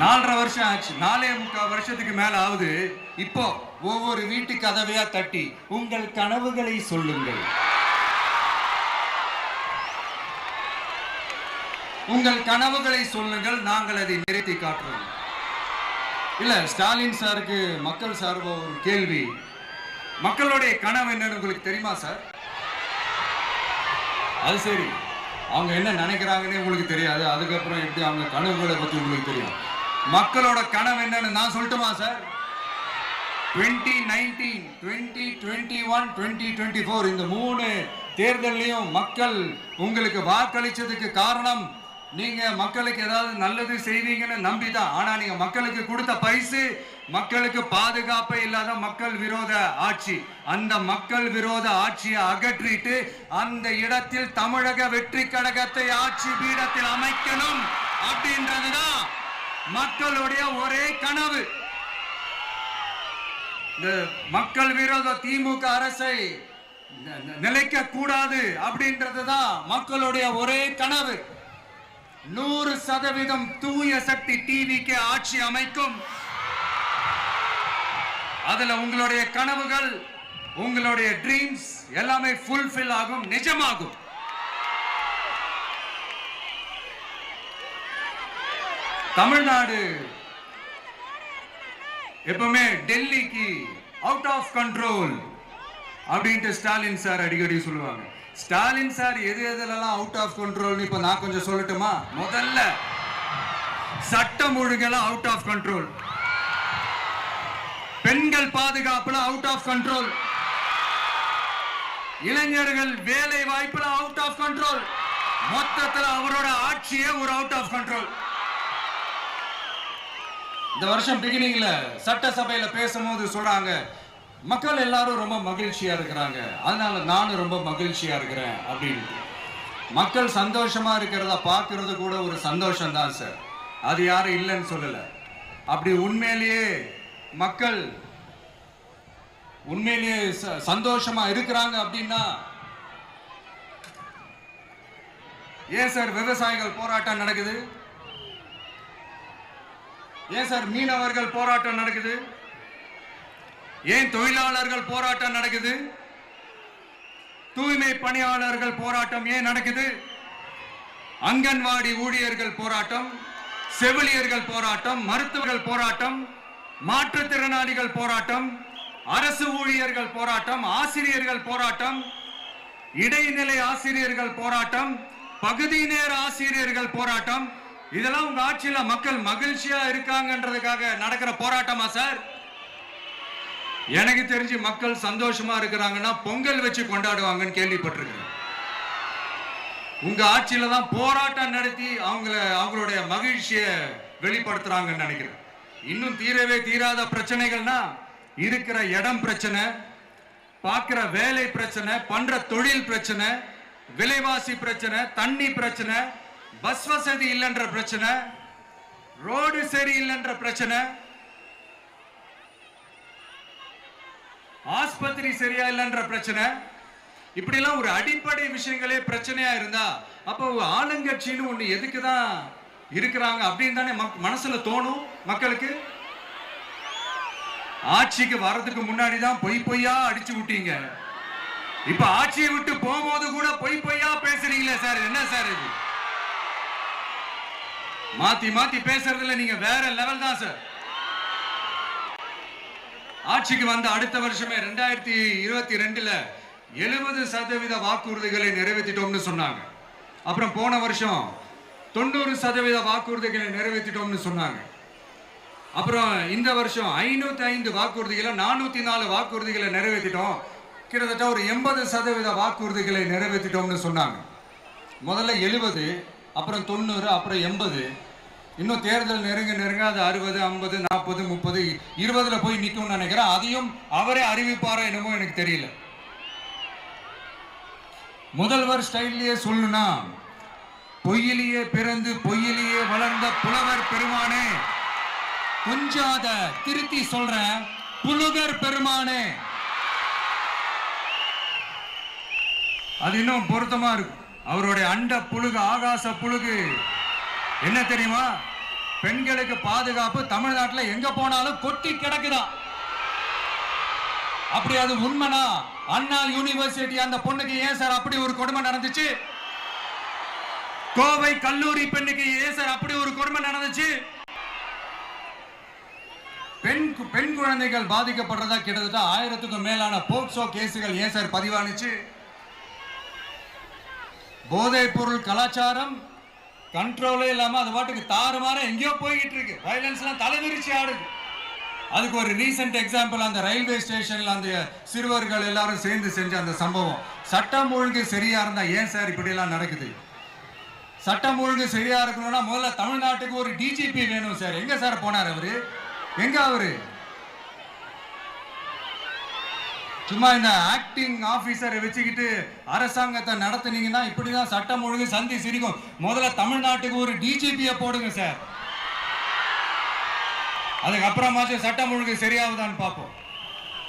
4.5 வருஷம் ஆச்சு. 4.25 வருஷத்துக்கு மேல ஆகுது. இப்போ ஒவ்வொரு வீட்டு கதவையா தட்டி உங்கள் கனவுகளை சொல்லுங்கள், உங்கள் கனவுகளை சொல்லுங்கள், நாங்கள் அதை நிறைவேற்றி காட்டுறோம். இல்ல, ஸ்டாலின் சாருக்கு மக்கள் சார்பா ஒரு கேள்வி. மக்களுடைய கனவு என்னன்னு உங்களுக்கு தெரியுமா சார்? அது சரி, அவங்க என்ன நினைக்கிறாங்கன்னு உங்களுக்கு தெரியாது. அதுக்கப்புறம் எப்படி அவங்க கனவுகளை பத்தி உங்களுக்கு தெரியும்? மக்களோட கனவு என்னன்னு நான் சொல்லட்டுமா சார்? 2019, 2021, 2024 இந்த 3 தேர்தலையும் மக்கள் உங்களுக்கு வாக்களிச்சதுக்கு காரணம் நீங்க மக்களுக்கு ஏதாவது நல்லது செய்வீங்கன்னு நம்பிதான். ஆனா நீங்க மக்களுக்கு கொடுத்த பரிசு மக்களுக்கு பாதுகாப்பே இல்லாத மக்கள் விரோத ஆட்சி. அந்த மக்கள் விரோத ஆட்சியை அகற்றிட்டு அந்த இடத்தில் தமிழக வெற்றி கழகத்தை ஆட்சி பீடத்தில் அமைக்கணும் அப்படின்றதுதான் மக்களுடைய ஒரே கனவு. இந்த மக்கள் விரோத திமுக அரசை நிலைக்க கூடாது அப்படின்றதுதான் மக்களுடைய ஒரே கனவு. 100% தூய சக்தி டிவிக்கு ஆட்சி அமைக்கும். அதுல உங்களுடைய கனவுகள், உங்களுடைய ட்ரீம்ஸ் எல்லாமே ஃபுல்ஃபில் ஆகும், நிஜமாகும். தமிழ்நாடு எப்பவுமே டெல்லிக்கு அவுட் ஆஃப் கண்ட்ரோல் அப்படின்ட்டு ஸ்டாலின் சார் அடிக்கடி சொல்லுவாங்க. ஸ்டாலின் சார் எதெல்லாம் அவுட் ஆஃப் கண்ட்ரோல் இப்ப நான் கொஞ்சம் சொல்லட்டுமா? முதல்ல சட்டம் ஒழுங்கெல்லாம் அவுட் ஆஃப் கண்ட்ரோல், பெண்கள் பாதுகாப்புல அவுட் ஆஃப் கண்ட்ரோல், இளைஞர்கள் வேலை வாய்ப்புல அவுட் ஆஃப் கண்ட்ரோல், மொத்தத்தில் அவரோட ஆட்சியே ஒரு அவுட் ஆஃப் கண்ட்ரோல். இந்த வருஷம் பிகினிங்ல சட்டசபையில பேசும்போது சொல்றாங்க, மக்கள் எல்லாரும் ரொம்ப மகிழ்ச்சியா இருக்கிறாங்க, அதனால நானும் ரொம்ப மகிழ்ச்சியா இருக்கிறேன் அப்படின்னு. மக்கள் சந்தோஷமா இருக்கிறத பார்க்கறது கூட ஒரு சந்தோஷம் தான் சார், அது யாரும் இல்லைன்னு சொல்லல. அப்படி உண்மையிலேயே மக்கள் உண்மையிலேயே சந்தோஷமா இருக்கிறாங்க அப்படின்னா ஏன் சார் விவசாயிகள் போராட்டம் நடக்குது? ஏன் சார் மீனவர்கள் போராட்டம் நடக்குது? ஏன் தொழிலாளர்கள் போராட்டம் நடக்குது? தூய்மை பணியாளர்கள் போராட்டம் ஏன் நடக்குது? அங்கன்வாடி ஊழியர்கள் போராட்டம், செவிலியர்கள் போராட்டம், மருத்துவர்கள் போராட்டம், மாற்றுத்திறனாளிகள் போராட்டம், அரசு ஊழியர்கள் போராட்டம், ஆசிரியர்கள் போராட்டம், இடைநிலை ஆசிரியர்கள் போராட்டம், பகுதி நேர ஆசிரியர்கள் போராட்டம். இதெல்லாம் உங்க ஆட்சியில மக்கள் மகிழ்ச்சியா இருக்காங்கன்றதுக்காக நடக்கிற போராட்டமா சார்? எனக்கு தெரிஞ்சு மக்கள் சந்தோஷமா இருக்கிறாங்கன்னா பொங்கல் வச்சு கொண்டாடுவாங்கன்னு கேள்விப்பட்டிருக்கிறேன். உங்க ஆட்சியில தான் போராட்டம் நடத்தி அவங்களுடைய மகிழ்ச்சியை வெளிப்படுத்துறாங்கன்னு நினைக்கிறேன். இன்னும் தீரவே தீராத பிரச்சனைகள்னா இருக்கிற இடம் பிரச்சனை, பார்க்கிற வேலை பிரச்சனை, பண்ற தொழில் பிரச்சனை, விலைவாசி பிரச்சனை, தண்ணி பிரச்சனை, பஸ் வசதி இல்லைன்ற பிரச்சனை, ரோடு சரி இல்லைன்ற பிரச்சனை, ஆஸ்பத்திரி சரியா இல்லைன்ற பிரச்சனை. இப்படி எல்லாம் ஒரு அடிப்படை விஷயங்களே பிரச்சனையா இருந்தா அப்போ ஆளுங்கட்சின்னு ஒண்ணு எதுக்குதான் இருக்கிறாங்க அப்படின்னு தானே மனசுல தோணும் மக்களுக்கு. ஆட்சிக்கு வர்றதுக்கு முன்னாடி தான் பொய்யா அடிச்சு விட்டீங்க. இப்ப ஆட்சியை விட்டு போகும்போது கூட பொய்யா பேசுறீங்களே சார், என்ன சார் இது? மாத்தி பேசுறதுல நீங்க வேற லெவல் தான் சார். ஆட்சிக்கு வந்த அடுத்த வருஷமே 2022ல 70% வாக்குறுதிகளை நிறைவேற்றிட்டோம்னு சொன்னாங்க. அப்புறம் போன வருஷம் 90% வாக்குறுதிகளை நிறைவேற்றிட்டோம்னு சொன்னாங்க. அப்புறம் இந்த வருஷம் 505 வாக்குறுதிகளை 404 வாக்குறுதிகளை நிறைவேற்றிட்டோம். கிட்டத்தட்ட ஒரு 80% வாக்குறுதிகளை நிறைவேற்றிட்டோம்னு சொன்னாங்க. முதல்ல 70, அப்புறம் 90, அப்புறம் 80. இன்னும் தேர்தல் நெருங்க அது 60, 50, 40, 30, 20ல போய் நிற்கும்னு நினைக்கிறேன். அதையும் அவரே அறிவிப்பாரோ என்னமோ எனக்கு தெரியல. முதல்வர் ஸ்டைல்லையே சொல்லணும்னா, பொய்யிலேயே பிறந்து பொய்யிலேயே வளர்ந்த புலவர் பெருமானே, கொஞ்சம் அதை திருத்தி சொல்றேன், புலுகர் பெருமானே. அது இன்னும் பொருத்தமா இருக்கும். அவருடைய அண்ட புழுகு, ஆகாச புழுகு என்ன தெரியுமா? பெண்களுக்கு பாதுகாப்பு தமிழ்நாட்டில் எங்க போனாலும் கொட்டி கிடக்குதான். அப்படி அது உண்மைனா அண்ணா யூனிவர்சிட்டி அந்த பொண்ணுக்கு ஏன் சார் அப்படி ஒரு கொடுமை நடந்துச்சு? கோவை கல்லூரி பெண்ணுக்கு ஏன் சார் அப்படி ஒரு கொடுமை நடந்துச்சு? பெண் குழந்தைகள் பாதிக்கப்படுறதா கிட்டத்தட்ட 1000க்கும் மேலான போக்சோ கேசுகள் ஏன் சார் பதிவானுச்சு? போதைப் பொருள் கலாச்சாரம் கண்ட்ரோலே இல்லாம அது பாட்டுக்கு தாறுமாற எங்கேயோ போய்கிட்டு இருக்கு. வயலன்ஸ்லாம் தலைவிரிச்சு ஆடுது. அதுக்கு ஒரு ரீசெண்ட் எக்ஸாம்பிள் அந்த ரயில்வே ஸ்டேஷன்ல அந்த சிறுவர்கள் எல்லாரும் சேர்ந்து செஞ்ச அந்த சம்பவம். சட்டம் ஒழுங்கு சரியா இருந்தா ஏன் சார் இப்படி எல்லாம் நடக்குது? சட்டம் ஒழுங்கு சரியா இருக்கணும்னா முதல்ல தமிழ்நாட்டுக்கு ஒரு டிஜிபி வேணும் சார். எங்க சார் போனார் அவரு? எங்க அவரு? சும்மா இந்த ஆக்டிங் ஆபீசரை வச்சுக்கிட்டு அரசாங்கத்தை நடத்துனீங்கன்னா இப்படிதான் சட்டம் ஒழுங்கு சந்தி சிரிக்கும். முதல்ல தமிழ்நாட்டுக்கு ஒரு டிஜிபியை போடுங்க சார். அதுக்கப்புறமாச்சும் சட்டம் ஒழுங்கு சரியாகுதான்னு பார்ப்போம்.